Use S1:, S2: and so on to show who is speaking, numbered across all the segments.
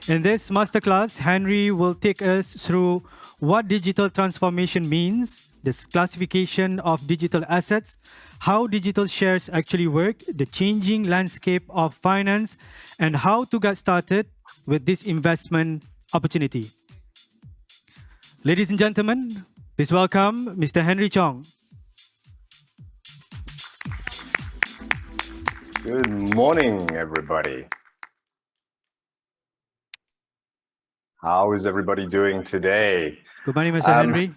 S1: In this masterclass, Henry will take us through what digital transformation means, this classification of digital assets, how digital shares actually work, the changing landscape of finance, and how to get started with this investment opportunity. Ladies and gentlemen, please welcome Mr. Henry Chong.
S2: Good morning, everybody. How is everybody doing today?
S1: Good morning, Mr. Henry.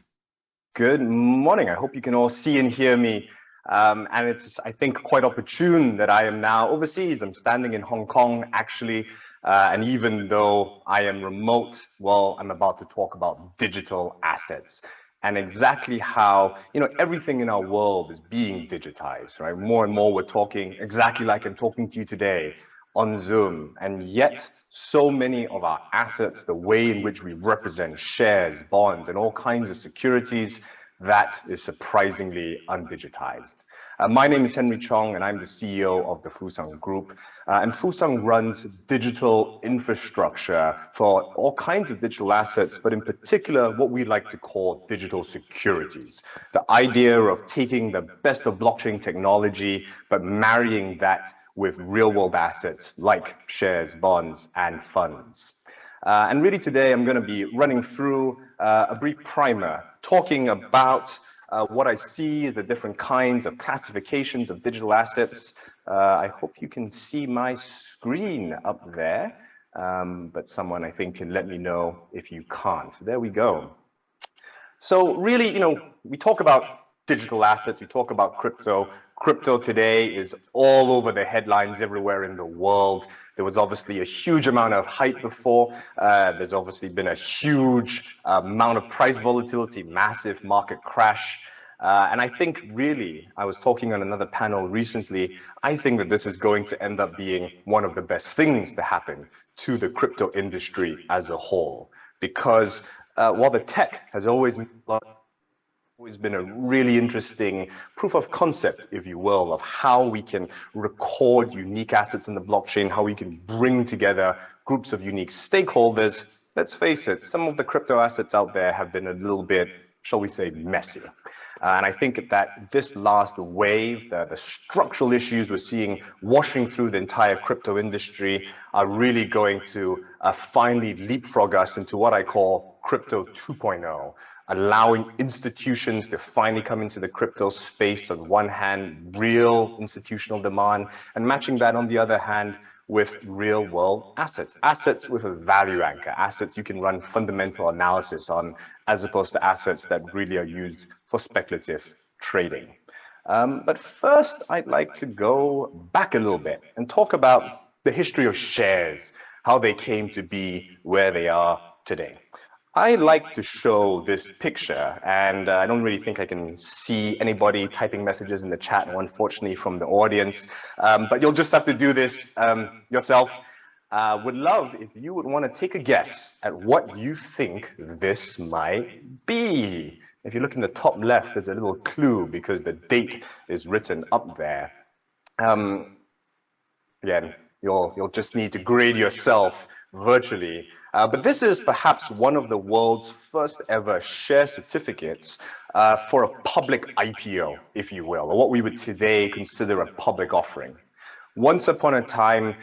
S2: Good morning. I hope you can all see and hear me. And it's, I think, quite opportune that I am now overseas. I'm standing in Hong Kong, actually. And even though I am remote, well, I'm about to talk about digital assets and exactly how, everything in our world is being digitized, right? More and more we're talking exactly like I'm talking to you today on Zoom, and yet so many of our assets, the way in which we represent shares, bonds, and all kinds of securities, that is surprisingly undigitized. My name is Henry Chong, and I'm the CEO of the Fusang Group. And Fusang runs digital infrastructure for all kinds of digital assets, but in particular, what we like to call digital securities. The idea of taking the best of blockchain technology, but marrying that with real-world assets like shares, bonds, and funds. And really today, I'm going to be running through a brief primer, talking about what I see as the different kinds of classifications of digital assets. I hope you can see my screen up there, but someone, I think, can let me know if you can't. There we go. So really, we talk about digital assets, we talk about crypto. Crypto today is all over the headlines everywhere in the world. There was obviously a huge amount of hype before. There's obviously been a huge amount of price volatility, massive market crash. And I think really, I was talking on another panel recently, I think that this is going to end up being one of the best things to happen to the crypto industry as a whole. Because while the tech has always been a really interesting proof of concept, if you will, of how we can record unique assets in the blockchain, how we can bring together groups of unique stakeholders. Let's face it, some of the crypto assets out there have been a little bit, shall we say, messy. And I think that this last wave, the structural issues we're seeing washing through the entire crypto industry are really going to finally leapfrog us into what I call crypto 2.0. Allowing institutions to finally come into the crypto space on one hand, real institutional demand, and matching that on the other hand with real world assets, assets with a value anchor, assets you can run fundamental analysis on, as opposed to assets that really are used for speculative trading. But first, I'd like to go back a little bit and talk about the history of shares, how they came to be where they are today. I like to show this picture, and I don't really think I can see anybody typing messages in the chat, unfortunately, from the audience, but you'll just have to do this yourself. Would love if you would want to take a guess at what you think this might be. If you look in the top left, there's a little clue because the date is written up there. Again, you'll just need to grade yourself virtually. But this is perhaps one of the world's first ever share certificates for a public IPO, if you will, or what we would today consider a public offering. Once upon a time,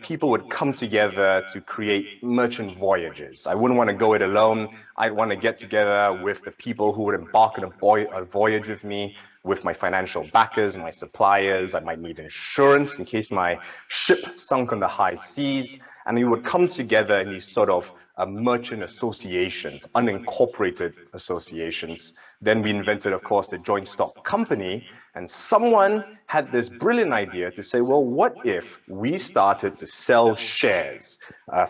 S2: people would come together to create merchant voyages. I wouldn't want to go it alone. I'd want to get together with the people who would embark on a voyage with me, with my financial backers, my suppliers. I might need insurance in case my ship sunk on the high seas. And we would come together in these sort of merchant associations, unincorporated associations. Then we invented, of course, the joint stock company. And someone had this brilliant idea to say, well, what if we started to sell shares,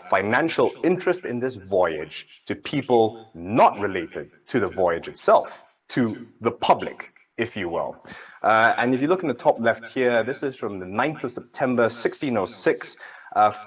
S2: financial interest in this voyage to people not related to the voyage itself, to the public, if you will. And if you look in the top left here, this is from the 9th of September, 1606,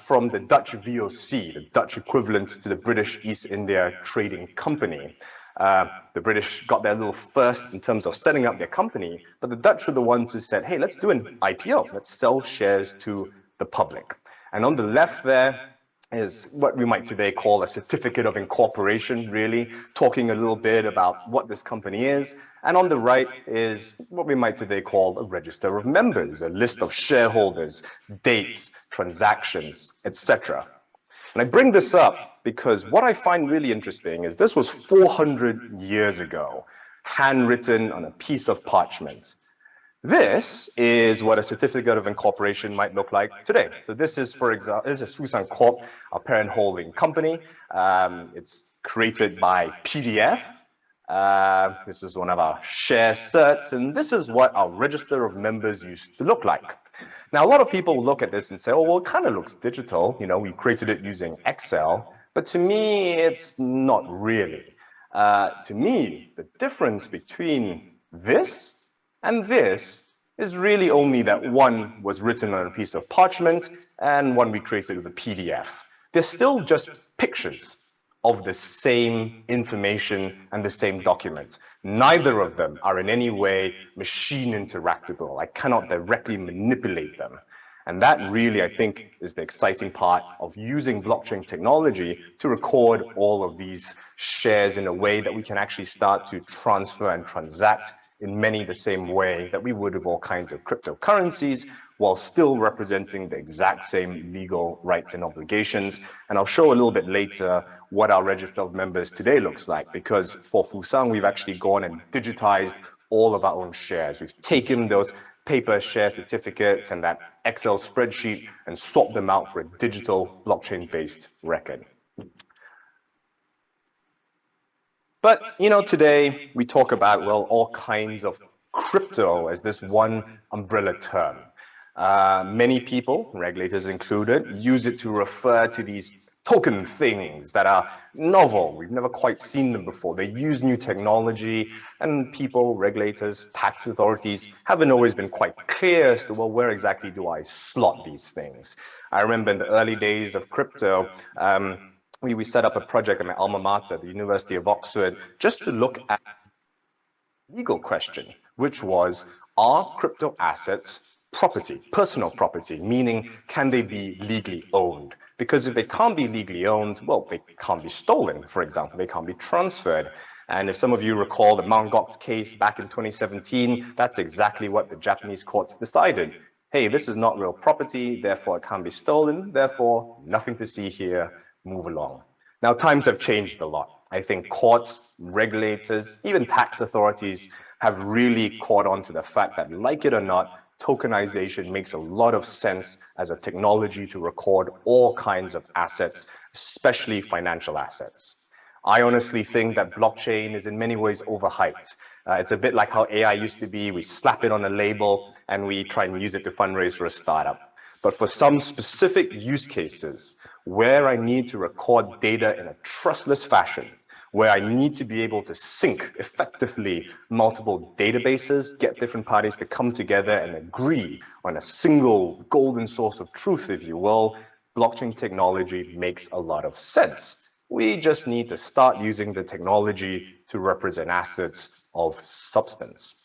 S2: from the Dutch VOC, the Dutch equivalent to the British East India Trading Company. The British got there a little first in terms of setting up their company, but the Dutch were the ones who said, hey, let's do an IPO. Let's sell shares to the public. And on the left there, is what we might today call a certificate of incorporation, really, talking a little bit about what this company is. And on the right is what we might today call a register of members, a list of shareholders, dates, transactions, etc. And I bring this up because what I find really interesting is this was 400 years ago, handwritten on a piece of parchment. This is what a certificate of incorporation might look like today. So this is, for example, this is Fusang Corp, our parent holding company. It's created by PDF. This is one of our share certs, and this is what our register of members used to look like. Now, a lot of people look at this and say, oh, well, it kind of looks digital. You know, we created it using Excel. But to me, it's not really. To me, the difference between this and this is really only that one was written on a piece of parchment and one we created with a PDF. They're still just pictures of the same information and the same document. Neither of them are in any way machine interactable. I cannot directly manipulate them. And that really, I think, is the exciting part of using blockchain technology to record all of these shares in a way that we can actually start to transfer and transact in many the same way that we would with all kinds of cryptocurrencies, while still representing the exact same legal rights and obligations. And I'll show a little bit later what our register of members today looks like, because for Fusang, we've actually gone and digitized all of our own shares. We've taken those paper share certificates and that Excel spreadsheet and swapped them out for a digital blockchain-based record. But, you know, today we talk about, well, all kinds of crypto as this one umbrella term. Many people, regulators included, use it to refer to these token things that are novel. We've never quite seen them before. They use new technology, and people, regulators, tax authorities haven't always been quite clear as to, well, where exactly do I slot these things? I remember in the early days of crypto, we set up a project at my alma mater, the University of Oxford, just to look at the legal question, which was, are crypto assets property, personal property, meaning can they be legally owned? Because if they can't be legally owned, well, they can't be stolen, for example, they can't be transferred. And if some of you recall the Mt. Gox case back in 2017, that's exactly what the Japanese courts decided. Hey, this is not real property, therefore it can't be stolen, therefore nothing to see here, move along. Now, times have changed a lot. I think courts, regulators, even tax authorities have really caught on to the fact that, like it or not, tokenization makes a lot of sense as a technology to record all kinds of assets, especially financial assets. I honestly think that blockchain is in many ways overhyped. It's a bit like how AI used to be. We slap it on a label and we try and use it to fundraise for a startup. But for some specific use cases where I need to record data in a trustless fashion, where I need to be able to sync effectively multiple databases, get different parties to come together and agree on a single golden source of truth, if you will, blockchain technology makes a lot of sense. We just need to start using the technology to represent assets of substance.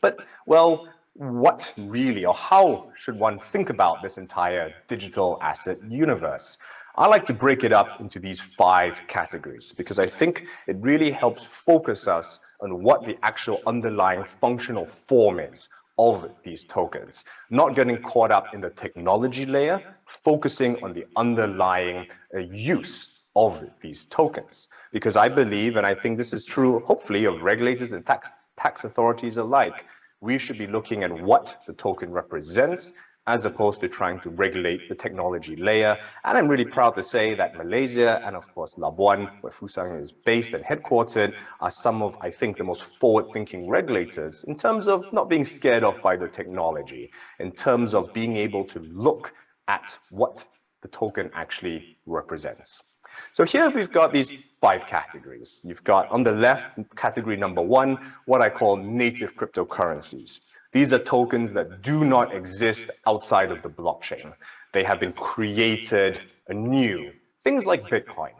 S2: But, well, what really, or how should one think about this entire digital asset universe? I like to break it up into these 5 categories because I think it really helps focus us on what the actual underlying functional form is of these tokens, not getting caught up in the technology layer, focusing on the underlying use of these tokens. Because I believe, and I think this is true, hopefully, of regulators and tax authorities alike, we should be looking at what the token represents as opposed to trying to regulate the technology layer. And I'm really proud to say that Malaysia and, of course, Labuan, where Fusang is based and headquartered, are some of, I think, the most forward-thinking regulators in terms of not being scared off by the technology, in terms of being able to look at what the token actually represents. So here we've got these 5 categories. You've got on the left, category number 1, what I call native cryptocurrencies. These are tokens that do not exist outside of the blockchain. They have been created anew. Things like Bitcoin.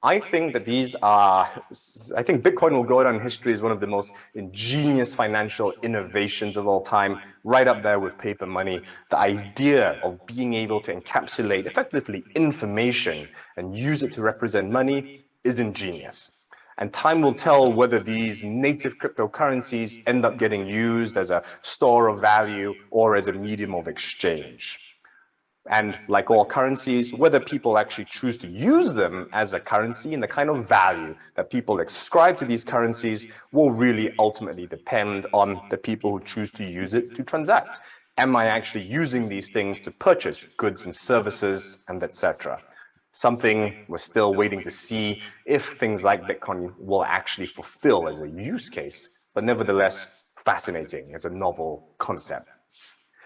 S2: I think that I think Bitcoin will go down in history as one of the most ingenious financial innovations of all time, right up there with paper money. The idea of being able to encapsulate effectively information and use it to represent money is ingenious. And time will tell whether these native cryptocurrencies end up getting used as a store of value or as a medium of exchange. And like all currencies, whether people actually choose to use them as a currency and the kind of value that people ascribe to these currencies will really ultimately depend on the people who choose to use it to transact. Am I actually using these things to purchase goods and services and etc.? Something we're still waiting to see if things like Bitcoin will actually fulfill as a use case, but nevertheless fascinating as a novel concept.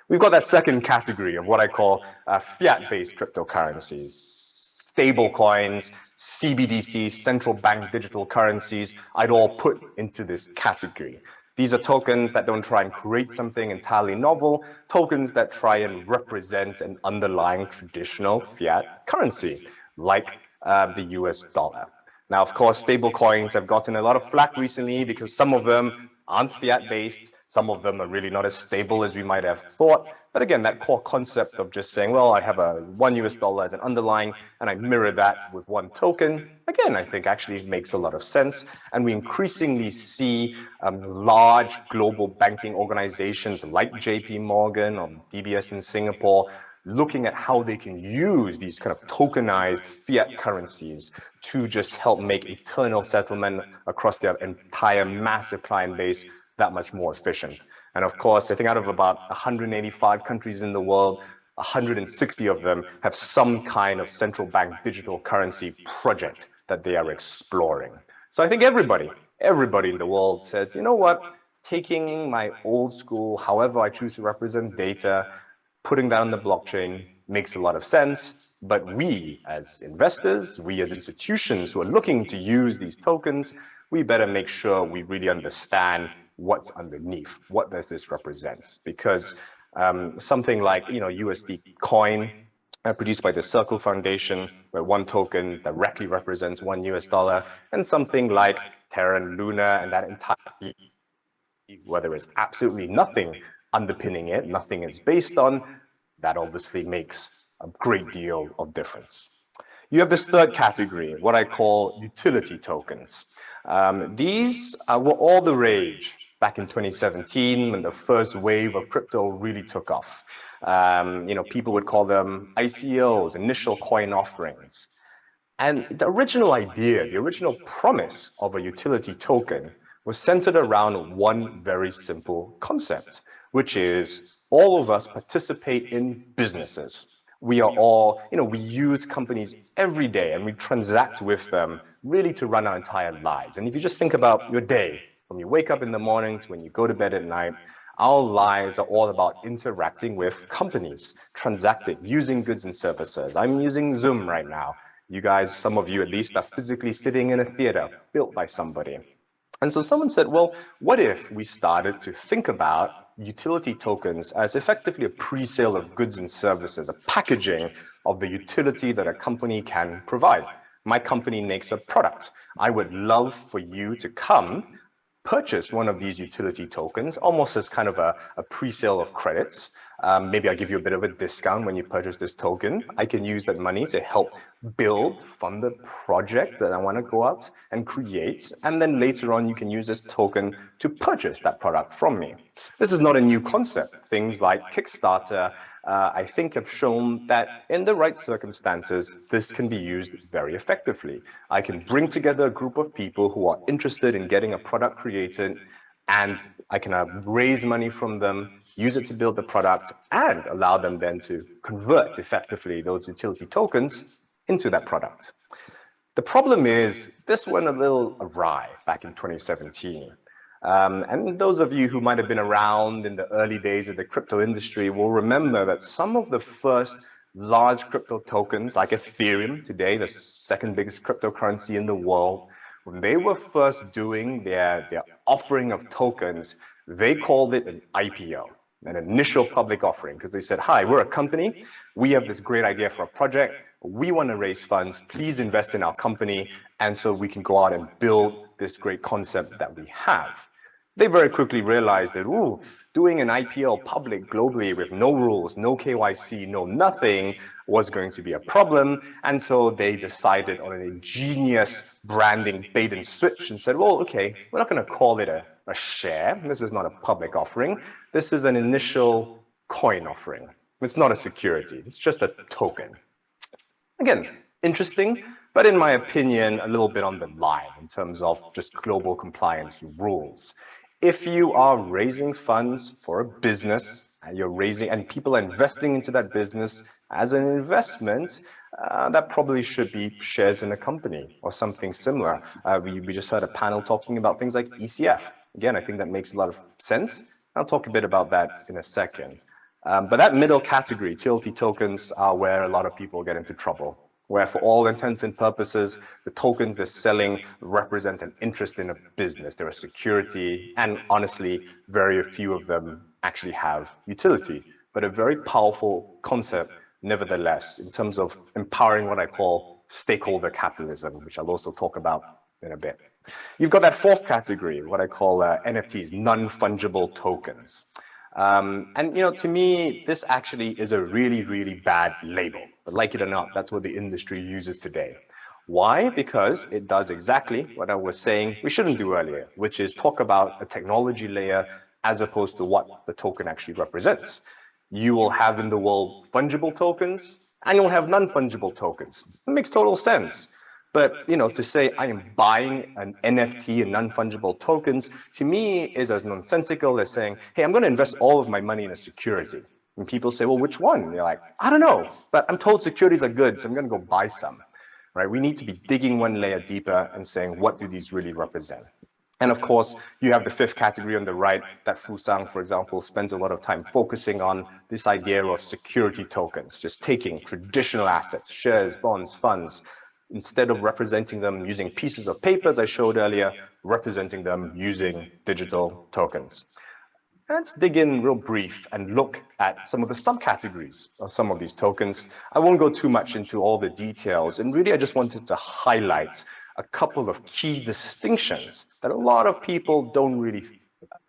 S2: We've got that second category of what I call fiat-based cryptocurrencies, stable coins, CBDCs, central bank digital currencies. I'd all put into this category. These are tokens that don't try and create something entirely novel, tokens that try and represent an underlying traditional fiat currency, like the US dollar. Now, of course, stable coins have gotten a lot of flack recently because some of them aren't fiat-based. Some of them are really not as stable as we might have thought. But again, that core concept of just saying, well, I have a $1 as an underlying and I mirror that with one token, again, I think actually makes a lot of sense. And we increasingly see large global banking organizations like JP Morgan or DBS in Singapore looking at how they can use these kind of tokenized fiat currencies to just help make eternal settlement across their entire massive client base that much more efficient. And of course, I think out of about 185 countries in the world, 160 of them have some kind of central bank digital currency project that they are exploring. So I think everybody in the world says, you know what, taking my old school, however I choose to represent data, putting that on the blockchain makes a lot of sense. But we as investors, we as institutions who are looking to use these tokens, we better make sure we really understand what's underneath. What does this represent? Because something like USD coin produced by the Circle Foundation, where one token directly represents $1, and something like Terra and Luna and that entire, where there is absolutely nothing underpinning it, nothing it's based on, that obviously makes a great deal of difference. You have this third category, what I call utility tokens. These were all the rage back in 2017 when the first wave of crypto really took off. People would call them ICOs, initial coin offerings. And the original idea, the original promise of a utility token was centered around one very simple concept, which is all of us participate in businesses. We are all, we use companies every day and we transact with them really to run our entire lives. And if you just think about your day, from you wake up in the morning to when you go to bed at night, our lives are all about interacting with companies, transacting, using goods and services. I'm using Zoom right now. You guys, some of you at least, are physically sitting in a theater built by somebody. And so someone said, well, what if we started to think about utility tokens as effectively a pre-sale of goods and services, a packaging of the utility that a company can provide? My company makes a product. I would love for you to come purchase one of these utility tokens, almost as kind of a pre-sale of credits. Maybe I'll give you a bit of a discount when you purchase this token. I can use that money to help fund the project that I want to go out and create. And then later on, you can use this token to purchase that product from me. This is not a new concept. Things like Kickstarter, I think, have shown that in the right circumstances, this can be used very effectively. I can bring together a group of people who are interested in getting a product created, and I can raise money from them, use it to build the product, and allow them then to convert effectively those utility tokens into that product. The problem is this went a little awry back in 2017. And those of you who might have been around in the early days of the crypto industry will remember that some of the first large crypto tokens, like Ethereum today, the second biggest cryptocurrency in the world, when they were first doing their offering of tokens, they called it an IPO, an initial public offering, because they said, hi, we're a company. We have this great idea for a project. we want to raise funds, please invest in our company, and so we can go out and build this great concept that we have. They very quickly realized that, ooh, doing an IPO public globally with no rules, no KYC, no nothing was going to be a problem. And so they decided on an ingenious branding bait and switch and said, well, okay, we're not going to call it a share. This is not a public offering. This is an initial coin offering. It's not a security. It's just a token. Again, interesting, but in my opinion, a little bit on the line in terms of just global compliance rules. If you are raising funds for a business and people are investing into that business as an investment, that probably should be shares in a company or something similar. We just heard a panel talking about things like ECF. Again, I think that makes a lot of sense. I'll talk a bit about that in a second. But that middle category, utility tokens, are where a lot of people get into trouble, where for all intents and purposes, the tokens they're selling represent an interest in a business. They're a security, and honestly, very few of them actually have utility, but a very powerful concept nevertheless, in terms of empowering what I call stakeholder capitalism, which I'll also talk about in a bit. You've got that fourth category, what I call NFTs, non-fungible tokens. And to me, this actually is a really, really bad label. But like it or not, that's what the industry uses today. Why? Because it does exactly what I was saying we shouldn't do earlier, which is talk about a technology layer as opposed to what the token actually represents. You will have in the world fungible tokens, and you'll have non-fungible tokens. It makes total sense. But to say I am buying an NFT and non-fungible tokens, to me is as nonsensical as saying, hey, I'm going to invest all of my money in a security. And people say, well, which one? And you're like, I don't know, but I'm told securities are good, so I'm going to go buy some. Right? We need to be digging one layer deeper and saying, what do these really represent? And of course, you have the fifth category on the right that Fusang, for example, spends a lot of time focusing on, this idea of security tokens, just taking traditional assets, shares, bonds, funds, instead of representing them using pieces of paper, as I showed earlier, representing them using digital tokens. Let's dig in real brief and look at some of the subcategories of some of these tokens. I won't go too much into all the details, and really I just wanted to highlight a couple of key distinctions that a lot of people don't really think about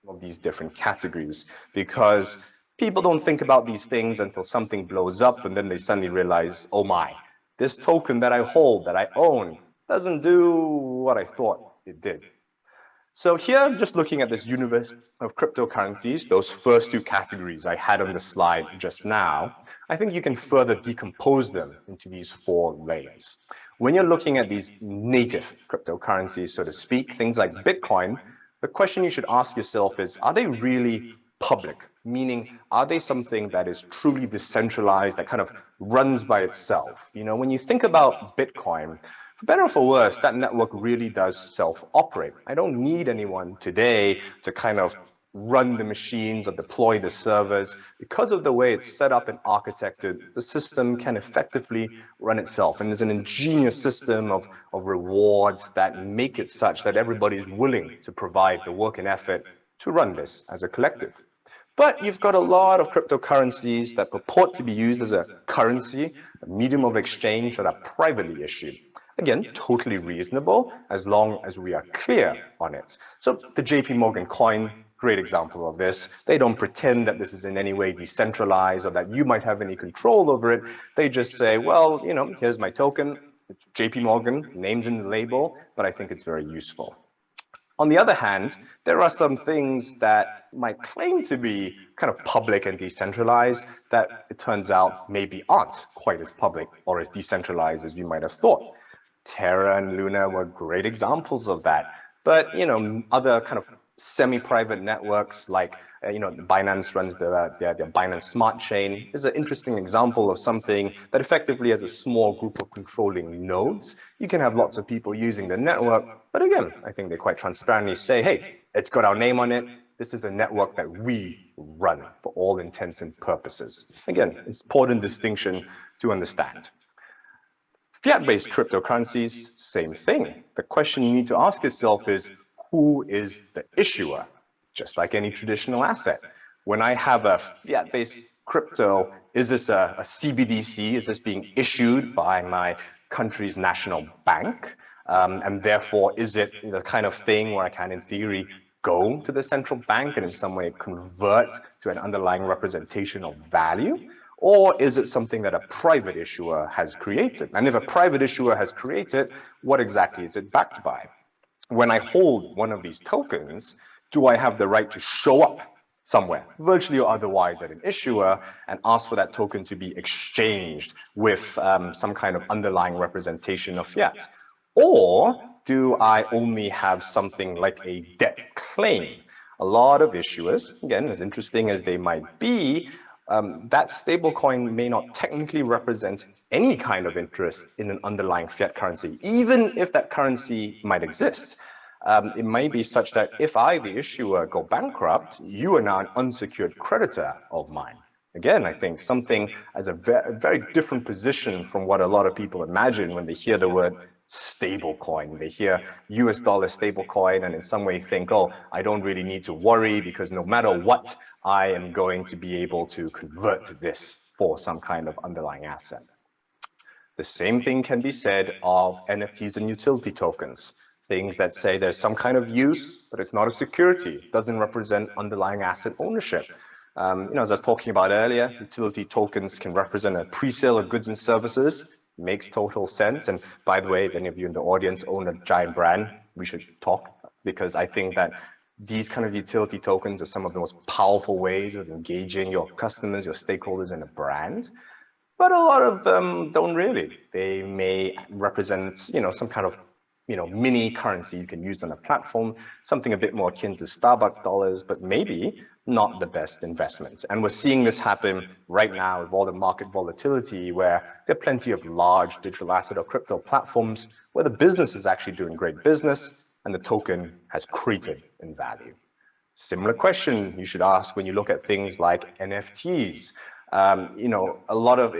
S2: of these different categories, because people don't think about these things until something blows up and then they suddenly realize, oh my, this token that I hold, that I own, doesn't do what I thought it did. So here, just looking at this universe of cryptocurrencies, those first two categories I had on the slide just now, I think you can further decompose them into these four layers. When you're looking at these native cryptocurrencies, so to speak, things like Bitcoin, the question you should ask yourself is, are they really public? Meaning, are they something that is truly decentralized, that kind of runs by itself? When you think about Bitcoin, for better or for worse, that network really does self-operate. I don't need anyone today to kind of run the machines or deploy the servers. Because of the way it's set up and architected, the system can effectively run itself. And there's an ingenious system of rewards that make it such that everybody is willing to provide the work and effort to run this as a collective. But you've got a lot of cryptocurrencies that purport to be used as a currency, a medium of exchange that are privately issued. Again, totally reasonable as long as we are clear on it. So the JP Morgan coin, great example of this. They don't pretend that this is in any way decentralized or that you might have any control over it. They just say, well, here's my token. It's JP Morgan, names in the label, but I think it's very useful. On the other hand, there are some things that might claim to be kind of public and decentralized that it turns out maybe aren't quite as public or as decentralized as you might have thought. Terra and Luna were great examples of that. But, other kind of semi-private networks like, Binance runs their Binance Smart Chain is an interesting example of something that effectively has a small group of controlling nodes. You can have lots of people using the network, but again, I think they quite transparently say, hey, it's got our name on it. This is a network that we run for all intents and purposes. Again, it's important distinction to understand. Fiat-based cryptocurrencies, same thing. The question you need to ask yourself is, who is the issuer? Just like any traditional asset. When I have a fiat-based crypto? Is this a CBDC? Is this being issued by my country's national bank? And therefore, is it the kind of thing where I can, in theory, go to the central bank and in some way convert to an underlying representation of value? Or is it something that a private issuer has created? And if a private issuer has created, what exactly is it backed by? When I hold one of these tokens, do I have the right to show up somewhere, virtually or otherwise, at an issuer and ask for that token to be exchanged with some kind of underlying representation of fiat? Or do I only have something like a debt claim? A lot of issuers, again, as interesting as they might be, that stablecoin may not technically represent any kind of interest in an underlying fiat currency, even if that currency might exist. It may be such that if I, the issuer, go bankrupt, you are now an unsecured creditor of mine. Again, I think something as a very different position from what a lot of people imagine when they hear the word stablecoin. They hear US dollar stablecoin and in some way think, oh, I don't really need to worry because no matter what, I am going to be able to convert this for some kind of underlying asset. The same thing can be said of NFTs and utility tokens. Things that say there's some kind of use, but it's not a security. It doesn't represent underlying asset ownership. As I was talking about earlier, utility tokens can represent a pre-sale of goods and services. Makes total sense. And by the way, if any of you in the audience own a giant brand, we should talk, because I think that these kind of utility tokens are some of the most powerful ways of engaging your customers, your stakeholders in a brand. But a lot of them don't really. They may represent, some kind of mini currency you can use on a platform, something a bit more akin to Starbucks dollars, but maybe not the best investment. And we're seeing this happen right now with all the market volatility, where there are plenty of large digital asset or crypto platforms where the business is actually doing great business and the token has created in value. Similar question you should ask when you look at things like NFTs. A lot of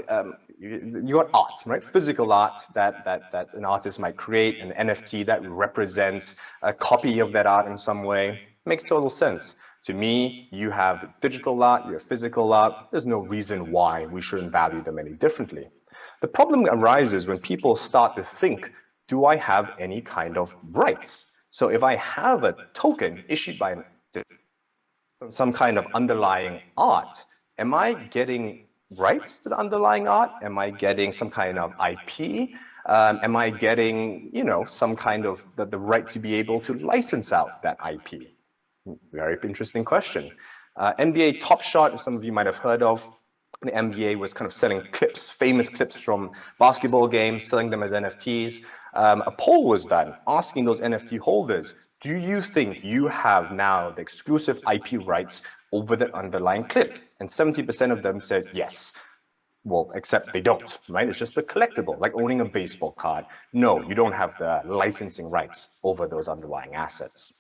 S2: you got art, right? Physical art that an artist might create, an NFT that represents a copy of that art in some way. Makes total sense. To me, you have digital art, you have physical art. There's no reason why we shouldn't value them any differently. The problem arises when people start to think, do I have any kind of rights? So if I have a token issued by some kind of underlying art, am I getting rights to the underlying art? Am I getting some kind of IP? Am I getting, some kind of the right to be able to license out that IP? Very interesting question. NBA Top Shot, some of you might have heard of. The NBA was kind of selling clips, famous clips from basketball games, selling them as NFTs. A poll was done asking those NFT holders, do you think you have now the exclusive IP rights over the underlying clip? And 70% of them said yes. Well, except they don't, right? It's just a collectible, like owning a baseball card. No, you don't have the licensing rights over those underlying assets.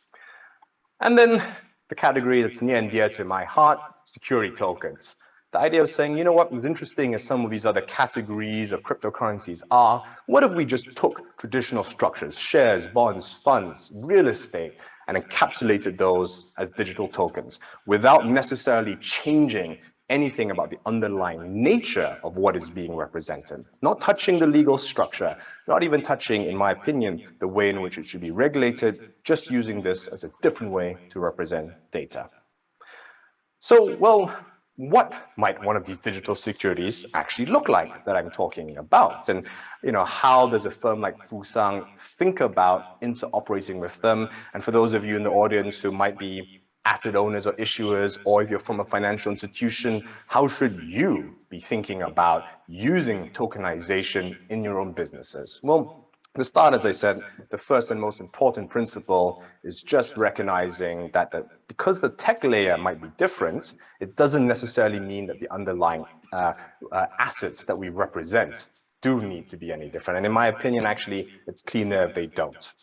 S2: And then the category that's near and dear to my heart, security tokens. The idea of saying, as interesting as some of these other categories of cryptocurrencies are, what if we just took traditional structures, shares, bonds, funds, real estate, and encapsulated those as digital tokens without necessarily changing anything about the underlying nature of what is being represented, not touching the legal structure, not even touching, in my opinion, the way in which it should be regulated, just using this as a different way to represent data. So, what might one of these digital securities actually look like that I'm talking about? And, how does a firm like Fusang think about interoperating with them? And for those of you in the audience who might be asset owners or issuers, or if you're from a financial institution, how should you be thinking about using tokenization in your own businesses? Well, to start, as I said, the first and most important principle is just recognizing that because the tech layer might be different, it doesn't necessarily mean that the underlying assets that we represent do need to be any different. And in my opinion, actually, it's cleaner if they don't.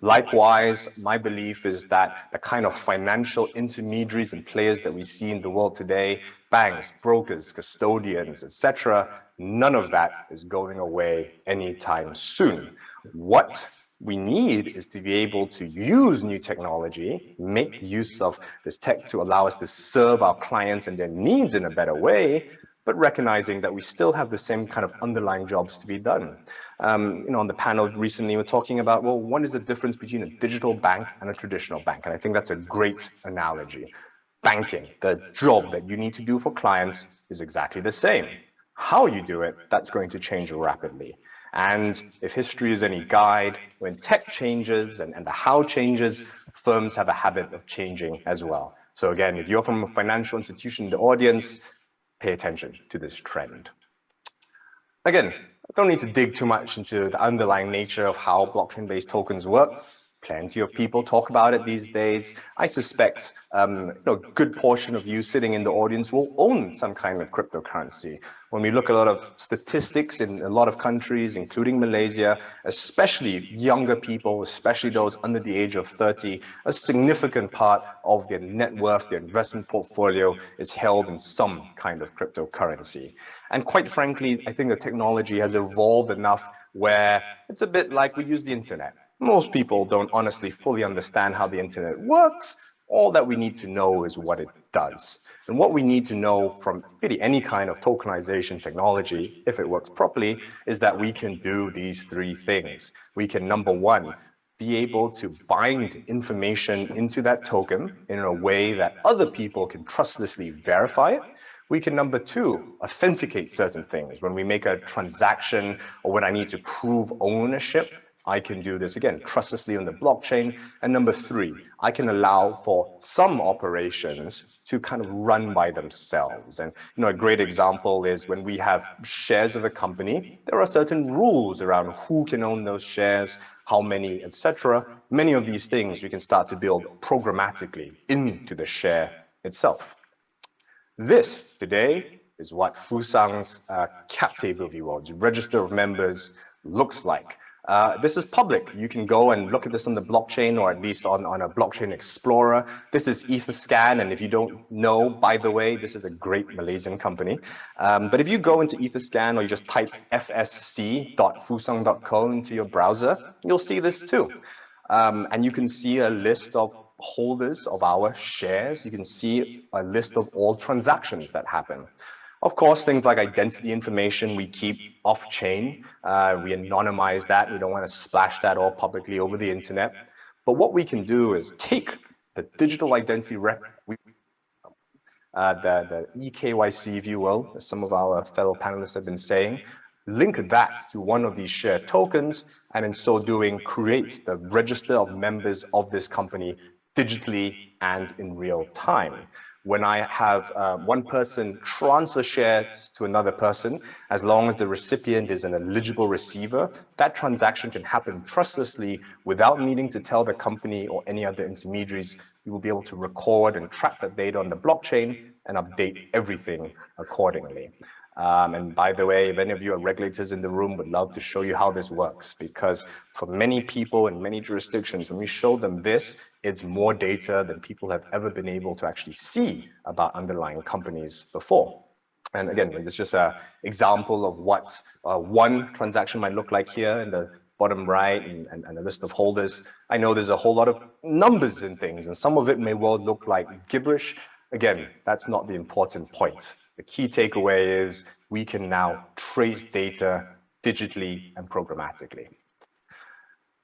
S2: Likewise, my belief is that the kind of financial intermediaries and players that we see in the world today, banks, brokers, custodians, etc., none of that is going away anytime soon. What we need is to be able to use new technology, make use of this tech to allow us to serve our clients and their needs in a better way, but recognizing that we still have the same kind of underlying jobs to be done. On the panel recently, we're talking about, well, what is the difference between a digital bank and a traditional bank? And I think that's a great analogy. Banking, the job that you need to do for clients is exactly the same. How you do it, that's going to change rapidly. And if history is any guide, when tech changes and the how changes, firms have a habit of changing as well. So again, if you're from a financial institution in the audience, pay attention to this trend. Again, I don't need to dig too much into the underlying nature of how blockchain-based tokens work. Plenty of people talk about it these days. I suspect a good portion of you sitting in the audience will own some kind of cryptocurrency. When we look at a lot of statistics in a lot of countries, including Malaysia, especially younger people, especially those under the age of 30, a significant part of their net worth, their investment portfolio is held in some kind of cryptocurrency. And quite frankly, I think the technology has evolved enough where it's a bit like we use the internet. Most people don't honestly fully understand how the internet works. All that we need to know is what it does. And what we need to know from really any kind of tokenization technology, if it works properly, is that we can do these three things. We can, number one, be able to bind information into that token in a way that other people can trustlessly verify it. We can, number two, authenticate certain things. When we make a transaction or when I need to prove ownership, I can do this, again, trustlessly on the blockchain. And number three, I can allow for some operations to kind of run by themselves. And a great example is when we have shares of a company, there are certain rules around who can own those shares, how many, etc. Many of these things we can start to build programmatically into the share itself. This, today, is what Fusang's cap table, if you will, the register of members, looks like. This is public. You can go and look at this on the blockchain, or at least on a blockchain explorer. This is Etherscan, and if you don't know, by the way, this is a great Malaysian company. But if you go into Etherscan, or you just type fsc.fusang.co into your browser, you'll see this too. And you can see a list of holders of our shares. You can see a list of all transactions that happen. Of course, things like identity information we keep off-chain. We anonymize that. We don't want to splash that all publicly over the internet. But what we can do is take the digital identity the EKYC, if you will, as some of our fellow panelists have been saying, link that to one of these shared tokens, and in so doing, create the register of members of this company digitally and in real time. When I have one person transfer shares to another person, as long as the recipient is an eligible receiver, that transaction can happen trustlessly without needing to tell the company or any other intermediaries. You will be able to record and track that data on the blockchain and update everything accordingly. And by the way, if any of you are regulators in the room, would love to show you how this works, because for many people in many jurisdictions, when we show them this, it's more data than people have ever been able to actually see about underlying companies before. And again, it's just an example of what one transaction might look like here in the bottom right, and a list of holders. I know there's a whole lot of numbers and things, and some of it may well look like gibberish. Again, that's not the important point. The key takeaway is we can now trace data digitally and programmatically.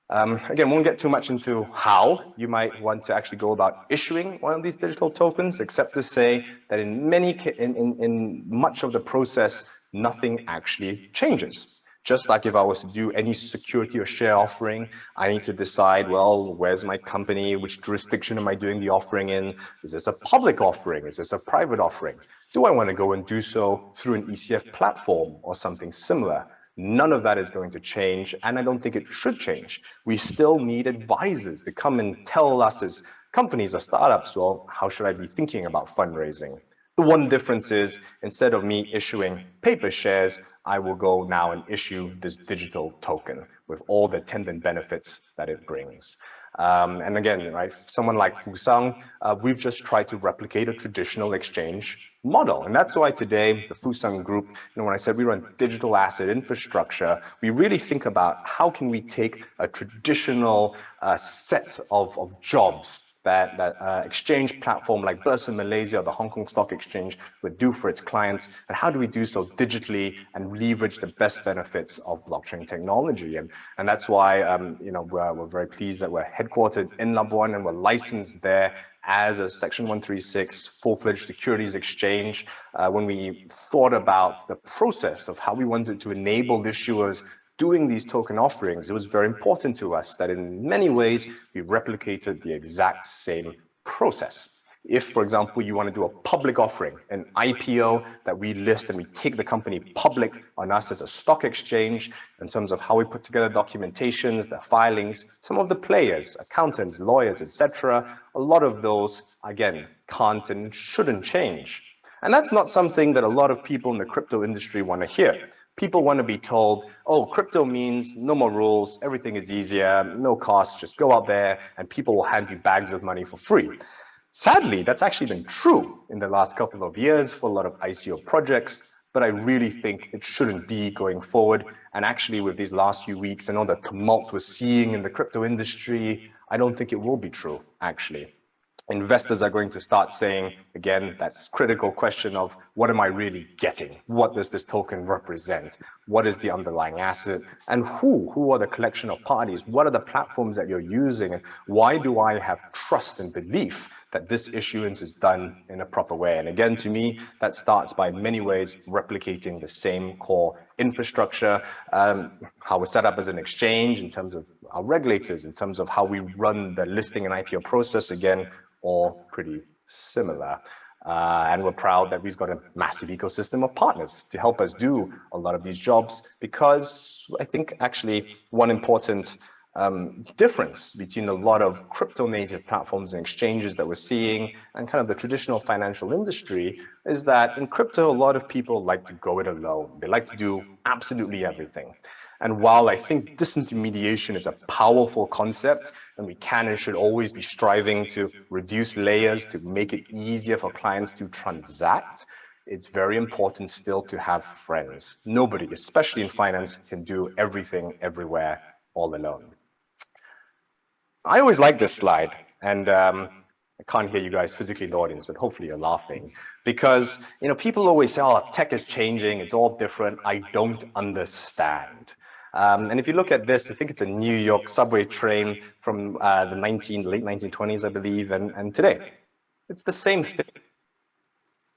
S2: Again, won't get too much into how you might want to actually go about issuing one of these digital tokens, except to say that in much of the process, nothing actually changes. Just like if I was to do any security or share offering, I need to decide, well, where's my company? Which jurisdiction am I doing the offering in? Is this a public offering? Is this a private offering? Do I want to go and do so through an ECF platform or something similar? None of that is going to change, and I don't think it should change. We still need advisors to come and tell us as companies or startups, well, how should I be thinking about fundraising? The one difference is, instead of me issuing paper shares, I will go now and issue this digital token with all the attendant benefits that it brings. And again, right, someone like Fusang, we've just tried to replicate a traditional exchange model. And that's why today, the Fusang Group, when I said we run digital asset infrastructure, we really think about how can we take a traditional set of jobs that exchange platform like Bursa Malaysia, the Hong Kong Stock Exchange, would do for its clients, and how do we do so digitally and leverage the best benefits of blockchain technology? And that's why we're very pleased that we're headquartered in Labuan and we're licensed there as a Section 136 full-fledged securities exchange. When we thought about the process of how we wanted to enable issuers doing these token offerings, it was very important to us that in many ways we replicated the exact same process. If, for example, you want to do a public offering, an IPO that we list and we take the company public on us as a stock exchange in terms of how we put together documentations, the filings, some of the players, accountants, lawyers, etc., a lot of those, again, can't and shouldn't change. And that's not something that a lot of people in the crypto industry want to hear. People want to be told, oh, crypto means no more rules, everything is easier, no cost, just go out there and people will hand you bags of money for free. Sadly, that's actually been true in the last couple of years for a lot of ICO projects, but I really think it shouldn't be going forward. And actually with these last few weeks and all the tumult we're seeing in the crypto industry, I don't think it will be true, actually. Investors are going to start saying, again, that's critical question of what am I really getting? What does this token represent? What is the underlying asset? And who are the collection of parties? What are the platforms that you're using? And why do I have trust and belief that this issuance is done in a proper way? And again, to me, that starts by many ways replicating the same core infrastructure, how we're set up as an exchange in terms of our regulators, in terms of how we run the listing and IPO process, again, all pretty similar. And we're proud that we've got a massive ecosystem of partners to help us do a lot of these jobs, because I think actually one important difference between a lot of crypto native platforms and exchanges that we're seeing and kind of the traditional financial industry is that in crypto, a lot of people like to go it alone. They like to do absolutely everything. And while I think disintermediation is a powerful concept, and we can and should always be striving to reduce layers to make it easier for clients to transact, it's very important still to have friends. Nobody, especially in finance, can do everything everywhere all alone. I always like this slide, and I can't hear you guys physically in the audience, but hopefully you're laughing, because people always say, oh, tech is changing, it's all different, I don't understand. And if you look at this, I think it's a New York subway train from the late 1920s, I believe, and today. It's the same thing.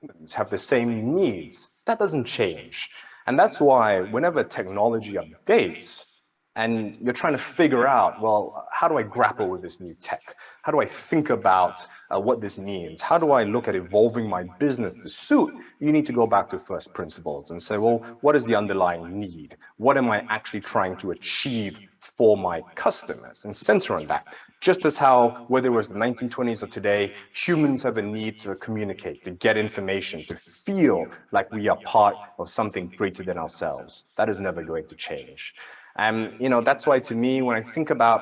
S2: Humans have the same needs. That doesn't change. And that's why whenever technology updates, and you're trying to figure out, well, how do I grapple with this new tech? How do I think about what this means? How do I look at evolving my business to suit? You need to go back to first principles and say, well, what is the underlying need? What am I actually trying to achieve for my customers? And center on that. Just as how, whether it was the 1920s or today, humans have a need to communicate, to get information, to feel like we are part of something greater than ourselves. That is never going to change. And that's why, to me, when I think about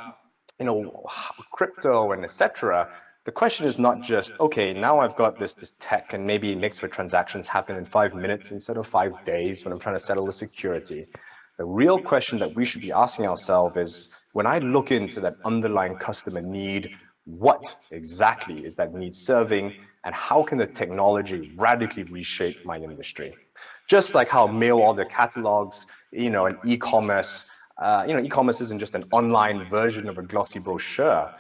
S2: crypto and etc., the question is not just, okay, now I've got this tech and maybe it makes my transactions happen in 5 minutes instead of 5 days when I'm trying to settle a security. The real question that we should be asking ourselves is, when I look into that underlying customer need, what exactly is that need serving, and how can the technology radically reshape my industry? Just like how mail order catalogs, and e-commerce, e-commerce isn't just an online version of a glossy brochure.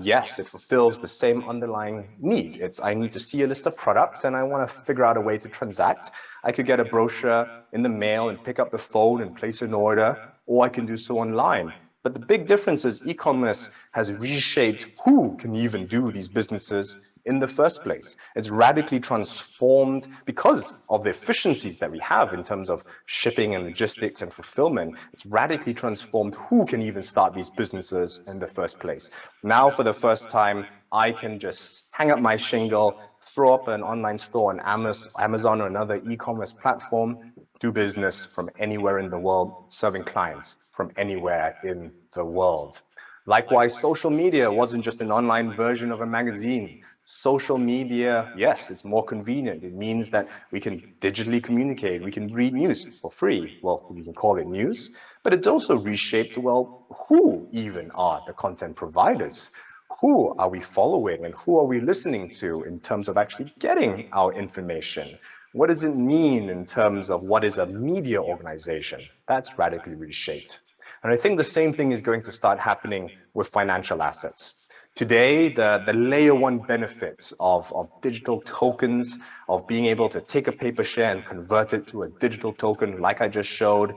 S2: Yes, it fulfills the same underlying need. It's, I need to see a list of products and I want to figure out a way to transact. I could get a brochure in the mail and pick up the phone and place an order, or I can do so online. But the big difference is e-commerce has reshaped who can even do these businesses in the first place. It's radically transformed because of the efficiencies that we have in terms of shipping and logistics and fulfillment. It's radically transformed who can even start these businesses in the first place. Now, for the first time, I can just hang up my shingle, throw up an online store on Amazon or another e-commerce platform, do business from anywhere in the world, serving clients from anywhere in the world. Likewise, social media wasn't just an online version of a magazine. Social media, yes, it's more convenient. It means that we can digitally communicate. We can read news for free. Well, we can call it news, but it's also reshaped, well, who even are the content providers? Who are we following and who are we listening to in terms of actually getting our information? What does it mean in terms of what is a media organization? That's radically reshaped. And I think the same thing is going to start happening with financial assets. Today, the layer one benefits of digital tokens, of being able to take a paper share and convert it to a digital token, like I just showed,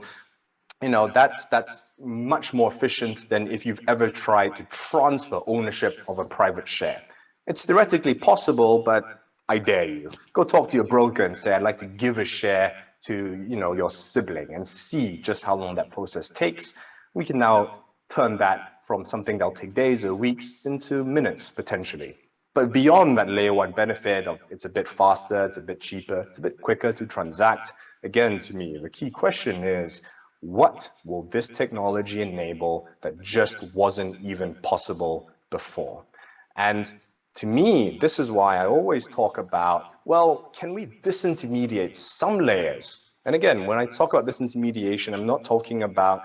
S2: that's much more efficient than if you've ever tried to transfer ownership of a private share. It's theoretically possible, but I dare you. Go talk to your broker and say, I'd like to give a share to your sibling and see just how long that process takes. We can now turn that from something that'll take days or weeks into minutes, potentially. But beyond that layer one benefit of it's a bit faster, it's a bit cheaper, it's a bit quicker to transact, again, to me, the key question is, what will this technology enable that just wasn't even possible before? And to me, this is why I always talk about, well, can we disintermediate some layers? And again, when I talk about disintermediation, I'm not talking about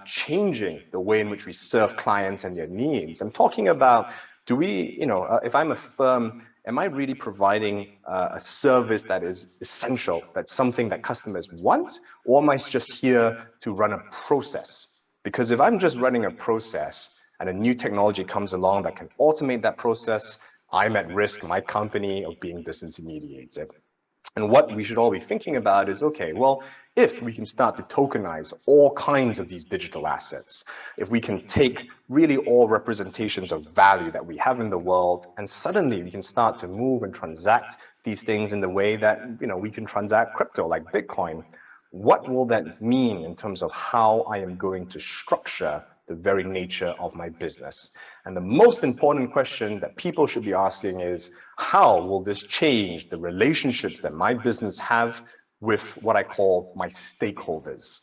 S2: changing the way in which we serve clients and their needs. I'm talking about, do we, if I'm a firm, am I really providing a service that is essential, that's something that customers want, or am I just here to run a process? Because if I'm just running a process and a new technology comes along that can automate that process, I'm at risk, my company, of being disintermediated. And what we should all be thinking about is, okay, well, if we can start to tokenize all kinds of these digital assets, if we can take really all representations of value that we have in the world, and suddenly we can start to move and transact these things in the way that, we can transact crypto like Bitcoin, what will that mean in terms of how I am going to structure the very nature of my business? And the most important question that people should be asking is, how will this change the relationships that my business have with what I call my stakeholders?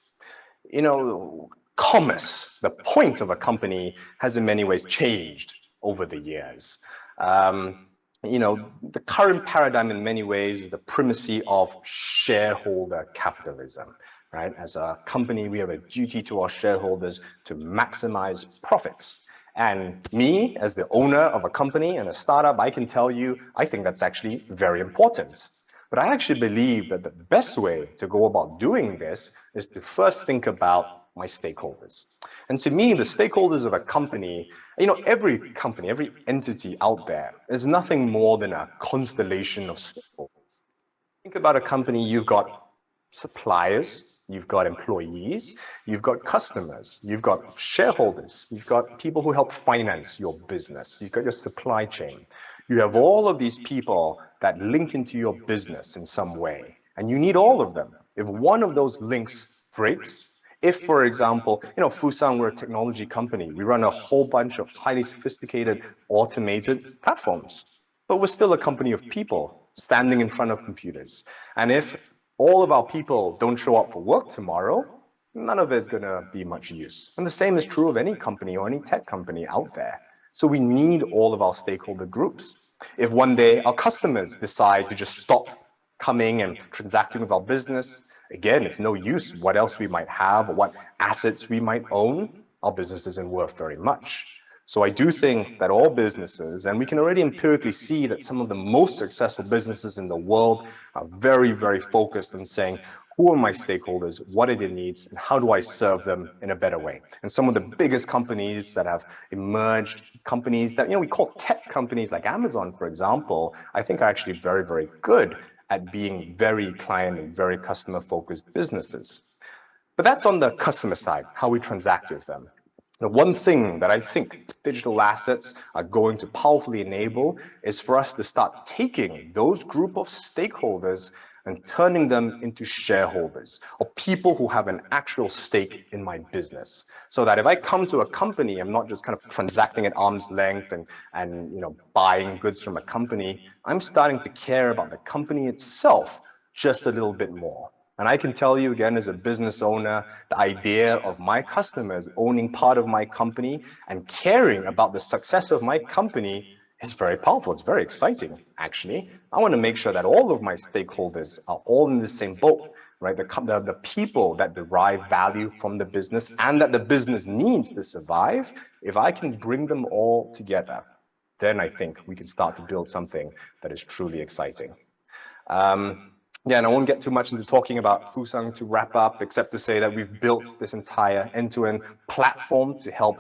S2: Commerce, the point of a company, has in many ways changed over the years. The current paradigm in many ways is the primacy of shareholder capitalism, right? As a company, we have a duty to our shareholders to maximize profits. And me, as the owner of a company and a startup, I can tell you, I think that's actually very important. But I actually believe that the best way to go about doing this is to first think about my stakeholders. And to me, the stakeholders of a company, every company, every entity out there is nothing more than a constellation of stakeholders. Think about a company, you've got suppliers, you've got employees, you've got customers, you've got shareholders, you've got people who help finance your business, you've got your supply chain. You have all of these people that link into your business in some way, and you need all of them. If one of those links breaks, if, for example, Fusang, we're a technology company, we run a whole bunch of highly sophisticated automated platforms, but we're still a company of people standing in front of computers. And if all of our people don't show up for work tomorrow, none of it's going to be much use. And the same is true of any company or any tech company out there. So we need all of our stakeholder groups. If one day our customers decide to just stop coming and transacting with our business, again, it's no use what else we might have or what assets we might own. Our business isn't worth very much. So I do think that all businesses, and we can already empirically see that some of the most successful businesses in the world are very, very focused on saying, who are my stakeholders, what are their needs, and how do I serve them in a better way? And some of the biggest companies that have emerged, companies that we call tech companies like Amazon, for example, I think are actually very, very good at being very client and very customer-focused businesses. But that's on the customer side, how we transact with them. The one thing that I think digital assets are going to powerfully enable is for us to start taking those group of stakeholders and turning them into shareholders or people who have an actual stake in my business. So that if I come to a company, I'm not just kind of transacting at arm's length and buying goods from a company. I'm starting to care about the company itself just a little bit more. And I can tell you again, as a business owner, the idea of my customers owning part of my company and caring about the success of my company is very powerful. It's very exciting, actually. I want to make sure that all of my stakeholders are all in the same boat, right? The people that derive value from the business and that the business needs to survive, if I can bring them all together, then I think we can start to build something that is truly exciting. Yeah, and I won't get too much into talking about Fusang to wrap up, except to say that we've built this entire end-to-end platform to help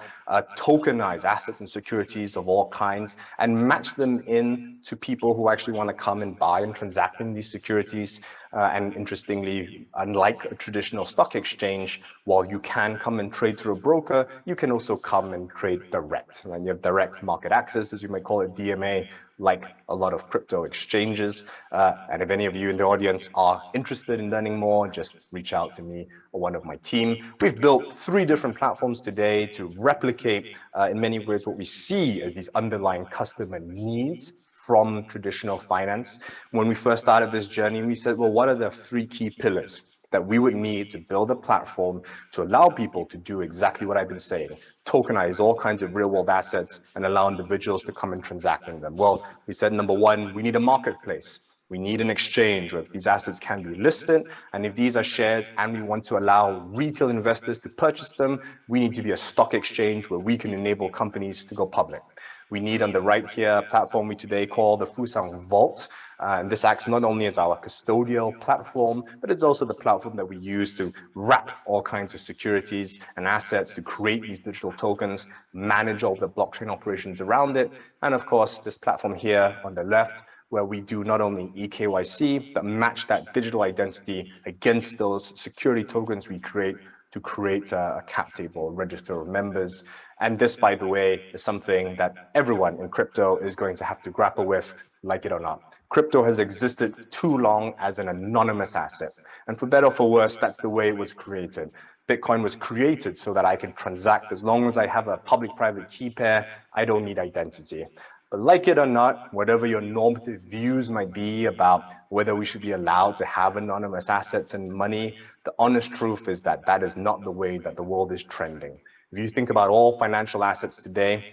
S2: tokenize assets and securities of all kinds and match them in to people who actually want to come and buy and transact in these securities. And interestingly, unlike a traditional stock exchange, while you can come and trade through a broker, you can also come and trade direct. Right? You have direct market access, as you might call it, DMA, like a lot of crypto exchanges. And if any of you in the audience are interested in learning more, just reach out to me or one of my team. We've built 3 different platforms today to replicate in many ways what we see as these underlying customer needs from traditional finance. When we first started this journey, we said, well, what are the 3 key pillars that we would need to build a platform to allow people to do exactly what I've been saying, tokenize all kinds of real world assets and allow individuals to come and transact in them? Well, we said, number 1, we need a marketplace. We need an exchange where these assets can be listed. And if these are shares and we want to allow retail investors to purchase them, we need to be a stock exchange where we can enable companies to go public. We need on the right here a platform we today call the Fusang Vault. And this acts not only as our custodial platform, but it's also the platform that we use to wrap all kinds of securities and assets to create these digital tokens, manage all the blockchain operations around it. And of course, this platform here on the left, where we do not only eKYC, but match that digital identity against those security tokens we create to create a cap table, a register of members. And this, by the way, is something that everyone in crypto is going to have to grapple with, like it or not. Crypto has existed too long as an anonymous asset. And for better or for worse, that's the way it was created. Bitcoin was created so that I can transact. As long as I have a public-private key pair, I don't need identity. But like it or not, whatever your normative views might be about whether we should be allowed to have anonymous assets and money, the honest truth is that that is not the way that the world is trending. If you think about all financial assets today,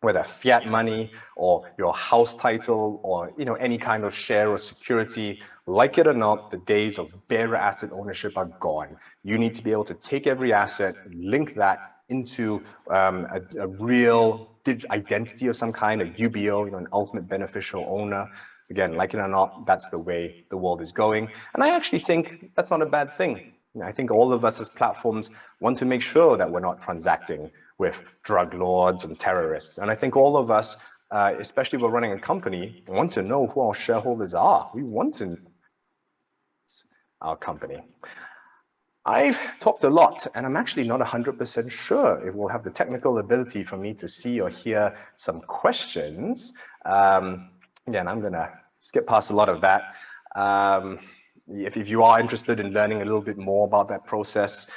S2: whether fiat money or your house title or any kind of share or security, like it or not, the days of bearer asset ownership are gone. You need to be able to take every asset, link that into a real identity of some kind, a UBO, an ultimate beneficial owner. Again, like it or not, that's the way the world is going. And I actually think that's not a bad thing. I think all of us as platforms want to make sure that we're not transacting with drug lords and terrorists. And I think all of us, especially if we're running a company, want to know who our shareholders are. We want to know our company. I've talked a lot, and I'm actually not 100% sure if we'll have the technical ability for me to see or hear some questions. Again, I'm going to skip past a lot of that. If you are interested in learning a little bit more about that process,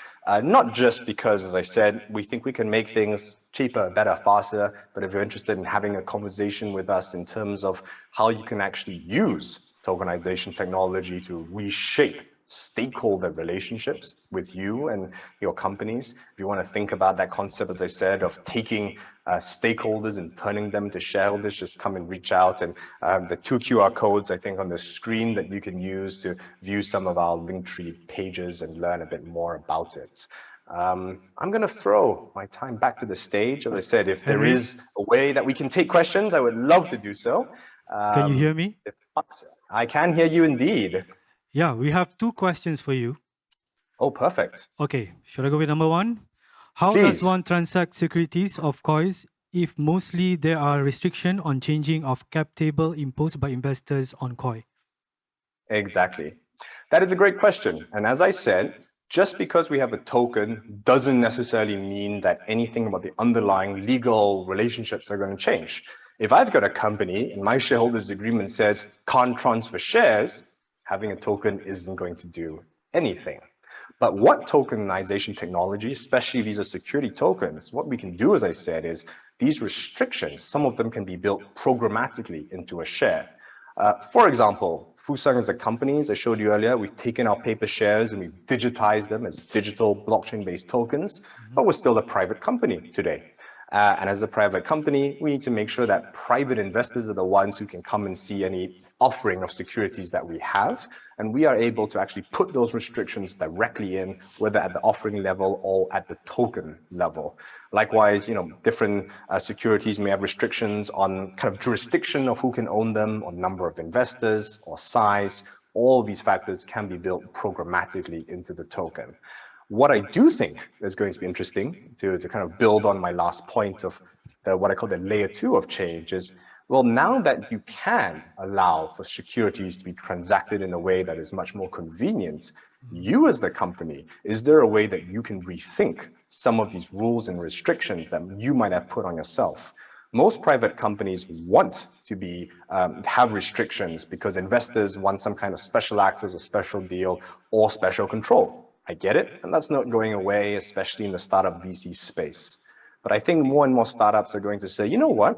S2: not just because, as I said, we think we can make things cheaper, better, faster, but if you're interested in having a conversation with us in terms of how you can actually use tokenization technology to reshape stakeholder relationships with you and your companies. If you want to think about that concept, as I said, of taking stakeholders and turning them to shareholders, just come and reach out. And the 2 QR codes, I think, on the screen that you can use to view some of our Linktree pages and learn a bit more about it. I'm going to throw my time back to the stage. As I said, if there is a way that we can take questions, I would love to do so.
S1: Can you hear me?
S2: If not, I can hear you indeed.
S1: Yeah, we have 2 questions for you.
S2: Oh, perfect.
S1: Okay, should I go with number 1? How
S2: Please.
S1: does one transact securities of coins if mostly there are restrictions on changing of cap table imposed by investors on COI?
S2: Exactly. That is a great question. And as I said, just because we have a token doesn't necessarily mean that anything about the underlying legal relationships are going to change. If I've got a company and my shareholders agreement says can't transfer shares, Having a token isn't going to do anything. But what tokenization technology, especially these are security tokens, what we can do, as I said, is these restrictions, some of them can be built programmatically into a share. For example, Fusang as a company, as I showed you earlier, we've taken our paper shares and we've digitized them as digital blockchain-based tokens, but we're still a private company today. And as a private company, we need to make sure that private investors are the ones who can come and see any offering of securities that we have. And we are able to actually put those restrictions directly in, whether at the offering level or at the token level. Likewise, different securities may have restrictions on kind of jurisdiction of who can own them, or number of investors, or size. All these factors can be built programmatically into the token. What I do think is going to be interesting to kind of build on my last point of what I call the layer 2 of change is, well, now that you can allow for securities to be transacted in a way that is much more convenient, you as the company, is there a way that you can rethink some of these rules and restrictions that you might have put on yourself? Most private companies want to be have restrictions because investors want some kind of special access or special deal or special control. I get it, and that's not going away, especially in the startup VC space. But I think more and more startups are going to say, you know what?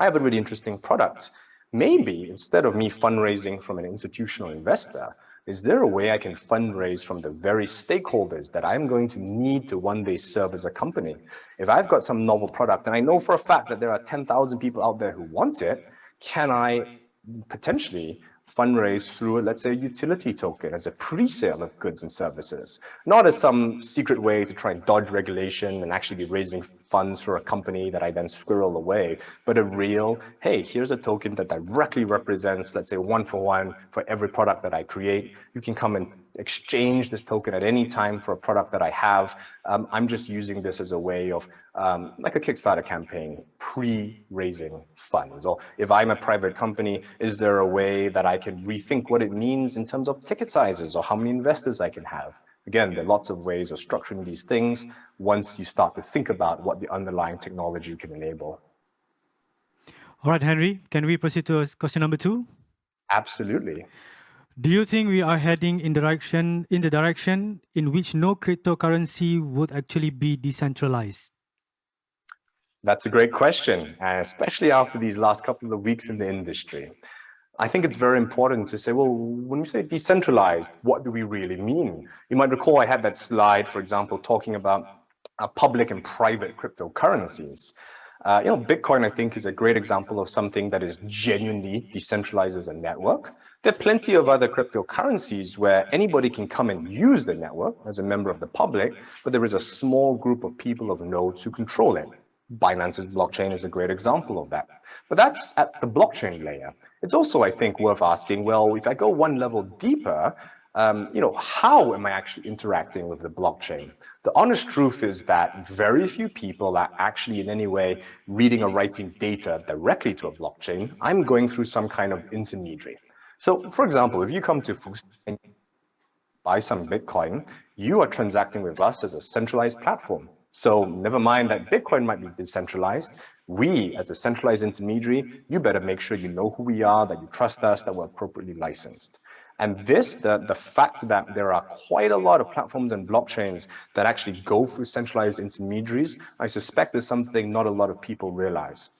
S2: I have a really interesting product. Maybe instead of me fundraising from an institutional investor, is there a way I can fundraise from the very stakeholders that I'm going to need to one day serve as a company? If I've got some novel product, and I know for a fact that there are 10,000 people out there who want it, can I potentially fundraise through, let's say, a utility token as a pre-sale of goods and services, not as some secret way to try and dodge regulation and actually be raising funds for a company that I then squirrel away, but a real, hey, here's a token that directly represents, let's say, 1-for-1 for every product that I create. You can come and exchange this token at any time for a product that I have. I'm just using this as a way of, like a Kickstarter campaign, pre-raising funds. Or if I'm a private company, is there a way that I can rethink what it means in terms of ticket sizes or how many investors I can have? Again, there are lots of ways of structuring these things once you start to think about what the underlying technology can enable.
S1: All right, Henry, can we proceed to question number 2?
S2: Absolutely.
S1: Do you think we are heading in the direction in which no cryptocurrency would actually be decentralized?
S2: That's a great question, especially after these last couple of weeks in the industry. I think it's very important to say, well, when we say decentralized, what do we really mean? You might recall I had that slide, for example, talking about public and private cryptocurrencies. Bitcoin, I think, is a great example of something that is genuinely decentralized as a network. There are plenty of other cryptocurrencies where anybody can come and use the network as a member of the public, but there is a small group of people of nodes who control it. Binance's blockchain is a great example of that. But that's at the blockchain layer. It's also, I think, worth asking, well, if I go one level deeper, how am I actually interacting with the blockchain? The honest truth is that very few people are actually in any way reading or writing data directly to a blockchain. I'm going through some kind of intermediary. So, for example, if you come to Fusang and buy some Bitcoin, you are transacting with us as a centralized platform. So never mind that Bitcoin might be decentralized. We, as a centralized intermediary, you better make sure you know who we are, that you trust us, that we're appropriately licensed. And this, the fact that there are quite a lot of platforms and blockchains that actually go through centralized intermediaries, I suspect is something not a lot of people realize.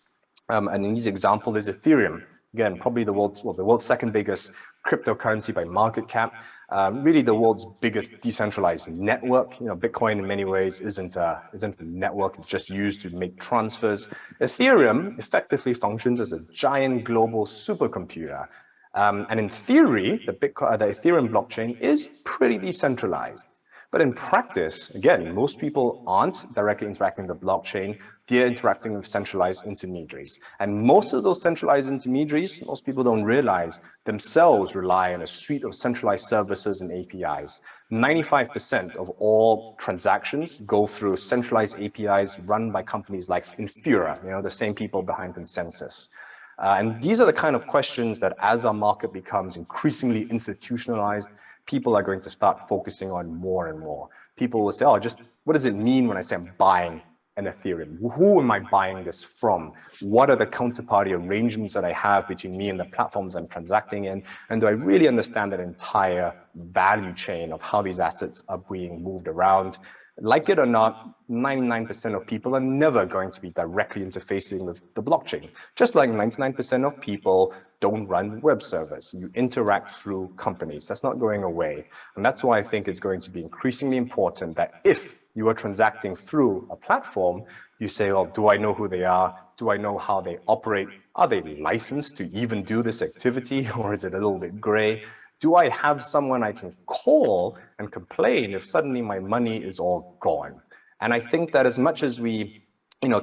S2: An easy example is Ethereum. Again, probably the world's second biggest cryptocurrency by market cap. Really the world's biggest decentralized network. Bitcoin in many ways isn't a network, it's just used to make transfers. Ethereum effectively functions as a giant global supercomputer. And in theory, the Ethereum blockchain is pretty decentralized. But in practice, again, most people aren't directly interacting with the blockchain. They're interacting with centralized intermediaries. And most of those centralized intermediaries, most people don't realize, themselves rely on a suite of centralized services and APIs. 95% of all transactions go through centralized APIs run by companies like Infura, the same people behind Consensus. And these are the kind of questions that as our market becomes increasingly institutionalized, people are going to start focusing on more and more. People will say, oh, just what does it mean when I say I'm buying an Ethereum? Who am I buying this from? What are the counterparty arrangements that I have between me and the platforms I'm transacting in? And do I really understand that entire value chain of how these assets are being moved around? Like it or not, 99% of people are never going to be directly interfacing with the blockchain. Just like 99% of people don't run web servers. You interact through companies. That's not going away. And that's why I think it's going to be increasingly important that if you are transacting through a platform, you say, well, do I know who they are? Do I know how they operate? Are they licensed to even do this activity, or is it a little bit gray? Do I have someone I can call and complain if suddenly my money is all gone? And I think that as much as we,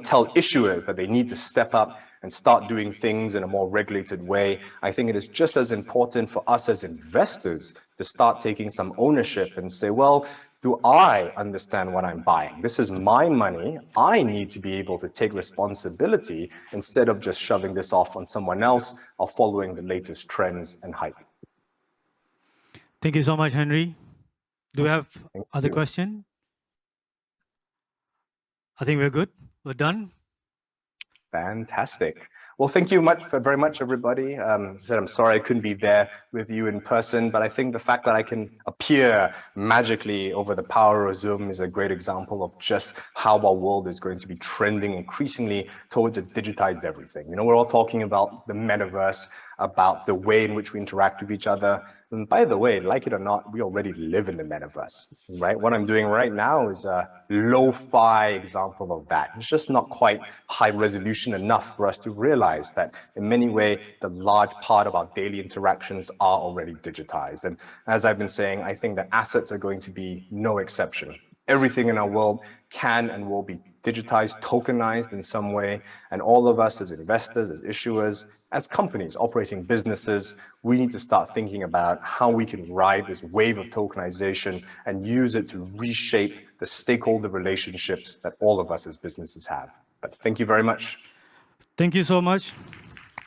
S2: tell issuers that they need to step up and start doing things in a more regulated way, I think it is just as important for us as investors to start taking some ownership and say, well, do I understand what I'm buying? This is my money. I need to be able to take responsibility instead of just shoving this off on someone else or following the latest trends and hype.
S1: Thank you so much, Henry. Do we have other question? I think we're good. We're done.
S2: Fantastic. Well, thank you very much, everybody. I said I'm sorry I couldn't be there with you in person, but I think the fact that I can appear magically over the power of Zoom is a great example of just how our world is going to be trending increasingly towards a digitized everything. We're all talking about the metaverse, about the way in which we interact with each other. And by the way, like it or not, we already live in the metaverse, right? What I'm doing right now is a lo-fi example of that. It's just not quite high resolution enough for us to realize that in many ways, the large part of our daily interactions are already digitized. And as I've been saying, I think that assets are going to be no exception. Everything in our world can and will be digitized, tokenized in some way. And all of us as investors, as issuers, as companies operating businesses, we need to start thinking about how we can ride this wave of tokenization and use it to reshape the stakeholder relationships that all of us as businesses have. But thank you very much.
S1: Thank you so much.